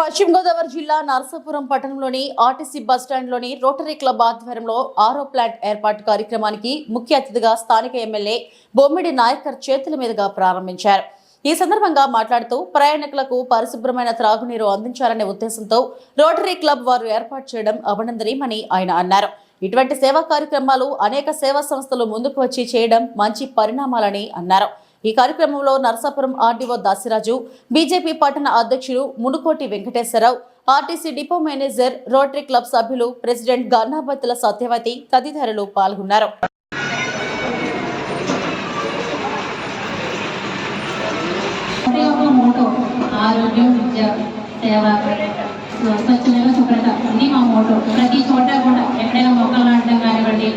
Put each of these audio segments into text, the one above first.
పశ్చిమ గోదావరి జిల్లా నరసాపురం పట్టణంలోని ఆర్టీసీ బస్టాండ్లోని రోటరీ క్లబ్ ఆధ్వర్యంలో ఆరో ప్లాంట్ ఏర్పాటు కార్యక్రమానికి ముఖ్య అతిథిగా స్థానిక ఎమ్మెల్యే బొమ్మిడి నాయకర్ చేతుల మీదుగా ప్రారంభించారు. ఈ సందర్భంగా మాట్లాడుతూ ప్రయాణికులకు పరిశుభ్రమైన త్రాగునీరు అందించాలనే ఉద్దేశంతో రోటరీ క్లబ్ వారు ఏర్పాటు చేయడం అభినందనీయమని ఆయన అన్నారు. ఇటువంటి సేవా కార్యక్రమాలు అనేక సేవా సంస్థలు ముందుకు వచ్చి చేయడం మంచి పరిణామాలని అన్నారు. ఈ కార్యక్రమంలో నరసాపురం ఆర్డీఓ దాసిరాజు, బీజేపీ పట్టణ అధ్యక్షులు Munukoti Venkateswararao, RTC depot manager, rotary club సభ్యులు, ప్రెసిడెంట్ గన్నాబత్తుల సత్యవతి తదితరులు పాల్గొన్నారు. ప్రతి చోట కూడా ఎక్కడైనా మొక్కలు నాటడం కానివ్వండి,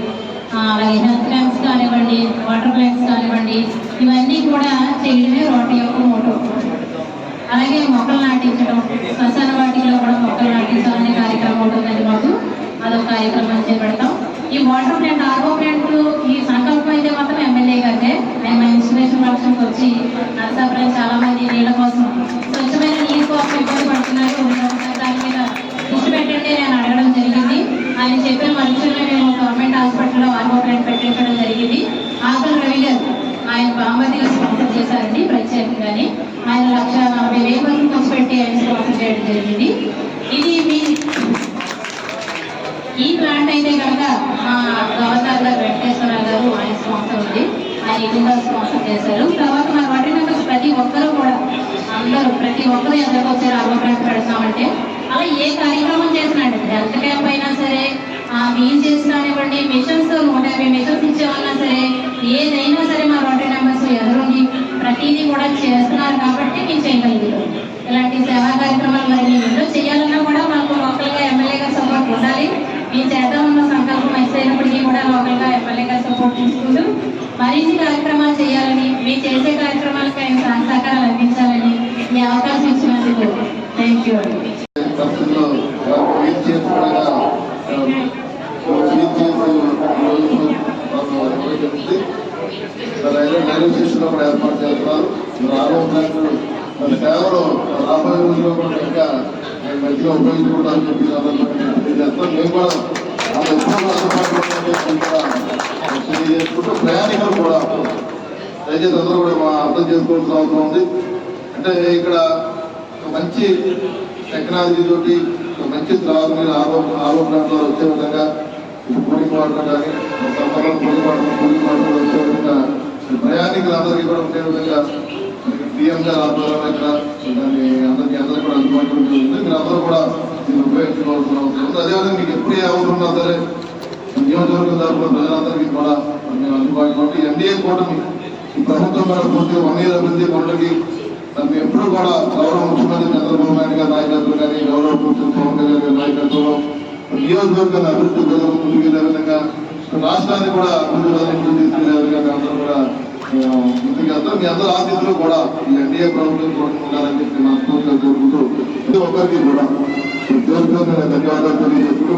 అలాగే హెల్త్ క్యాంప్స్ కానివ్వండి, వాటర్ ప్లాంట్స్ కానివ్వండి, ఇవన్నీ కూడా చేయడమే రోటరీ యొక్క మోటో. అలాగే మొక్కలు నాటించడం, శ్మశాన వాటిలో కూడా మొక్కలు నాటించాలనే కార్యక్రమం ఉంటుందండి మాకు. అదొక కార్యక్రమం చేపడతాం. ఈ వాటర్ ప్లాంట్, ఆర్ఓ ప్లాంట్ ఈ సంకల్పం అయితే మాత్రం ఎమ్మెల్యే గారితే. ఆయన మా ఇన్స్పిరేషన్ వర్క్షన్కి వచ్చి నరసాపురం చాలా మంది నీళ్ళ కోసం, స్వచ్ఛమైన నీరు కోసం ఇబ్బంది పడుతున్నారు. దాని మీద దృష్టి పెట్టండి నేను అడగడం జరిగింది. ఆయన చెప్పిన మనుషుల్లో మేము గవర్నమెంట్ హాస్పిటల్లో ఆర్ఓ ప్లాంట్ పెట్టించడం జరిగింది. ఆకుల రవి గారు ఆయన బాంబతిగా స్పాన్సర్ చేశారండి. ప్రత్యేకంగానే ఆయన 1,40,000 ఖర్చు పెట్టి ఆయన స్పాన్సర్ చేయడం జరిగింది. ఇది ఈ ప్లాంట్ అయితే కనుక మా గవర్నర్ గారు వెంకటేశ్వరరావు గారు ఆయన స్పాన్సర్ ఉంది. ఆయన ఎక్కువగా స్పాన్సర్ చేశారు. తర్వాత మా రోటరీ మెంబర్స్ ప్రతి ఒక్కరూ కూడా ప్రతి ఒక్కరు ఎంతకు వచ్చారు ఆర్ఓ ప్లాంట్ పెడతామంటే. అలా ఏ కార్యక్రమం చేసినాడు, హెల్త్ క్యాంప్ అయినా సరే, వీల్ చేసి కానివ్వండి, మిషన్స్ 150 మిషన్స్ ఇచ్చేవాళ్ళన్నా సరే, ఏదైనా సరే మా రోటరీ మెంబర్స్ ఎదురుండి ప్రతిదీ కూడా చేస్తున్నారు కాబట్టి మేము చేయగలుగుతాం. ఇలాంటి సేవా కార్యక్రమాలు మరి మేము ఎన్నో చేయాలన్నా కూడా మాకు లోకల్గా ఎమ్మెల్యే గారి సపోర్ట్ ఉండాలి. మేము చేద్దామన్న సంకల్పం మిస్ అయినప్పటికీ కూడా లోకల్గా ఎమ్మెల్యే గారి సపోర్ట్ తీసుకుంటూ మరిన్ని కార్యక్రమాలు చేయాలని, మేము చేసే కార్యక్రమాలకు ఆయన సహకారాలు అందించాలని ఈ అవకాశం ఇచ్చినందుకు థ్యాంక్ యూ అండి. ఏర్పాటు చేస్తున్నారు. కేవలం రాబోయే రోజుల్లో కూడా ఇంకా మంచిగా ఉపయోగించుకుంటారని చెప్పి మేము కూడా తెలియజేసుకుంటూ ప్రయాణికులు కూడా దయచేసి అందరూ కూడా మా అర్థం చేసుకోవాల్సిన అవసరం ఉంది. అంటే ఇక్కడ మంచి టెక్నాలజీ తోటి మంచి త్రాగునీరు ఆరోగ్యంలో వచ్చే విధంగా కూలింగ్ వాటర్ కానీ సమ్మర్లో కూలింగ్ వాటర్ వచ్చే విధంగా ప్రయాణికులందరికీ కూడా ఉండే విధంగా డిఎం గారు ఆధ్వర్యంలో ఇక్కడ దాన్ని అందరికీ కూడా అందుబాటులో ఉంటుంది. మీరు అందరూ కూడా దీన్ని ఉపయోగించుకోవాల్సిన అవసరం ఉంది. అదేవిధంగా మీకు ఎప్పుడు ఏ అవసరం ఉన్నా సరే నియోజకవర్గం తరఫున ప్రజలందరికీ కూడా మేము అందుబాటులో ఉంటే ఎన్డీఏ కూటమి ఈ ప్రభుత్వం కూడా పూర్తిగా 1 year అభివృద్ధి పనులకి మేము ఎప్పుడు కూడా గౌరవ ముఖ్యమంత్రి చంద్రబాబు నాయుడు గారి నాయకత్వం కానీ, గౌరవ ముఖ్యమంత్రి పవన్ కళ్యాణ్ గారి నాయకత్వంలో నియోజకవర్గాన్ని అభివృద్ధి ముందుకెళ్లే విధంగా, రాష్ట్రాన్ని కూడా అభివృద్ధి తీసుకెళ్లే విధంగా అందరూ కూడా ముందుకెళ్తారు. మీ అందరూ ఆశీస్సులు కూడా ఈ ఎన్డీఏ ప్రభుత్వం కూడా ఉండాలని చెప్పి మనస్ఫూర్తిగా కోరుకుంటూ ప్రతి ఒక్కరికి కూడా ధన్యవాదాలు తెలియజేసుకుంటూ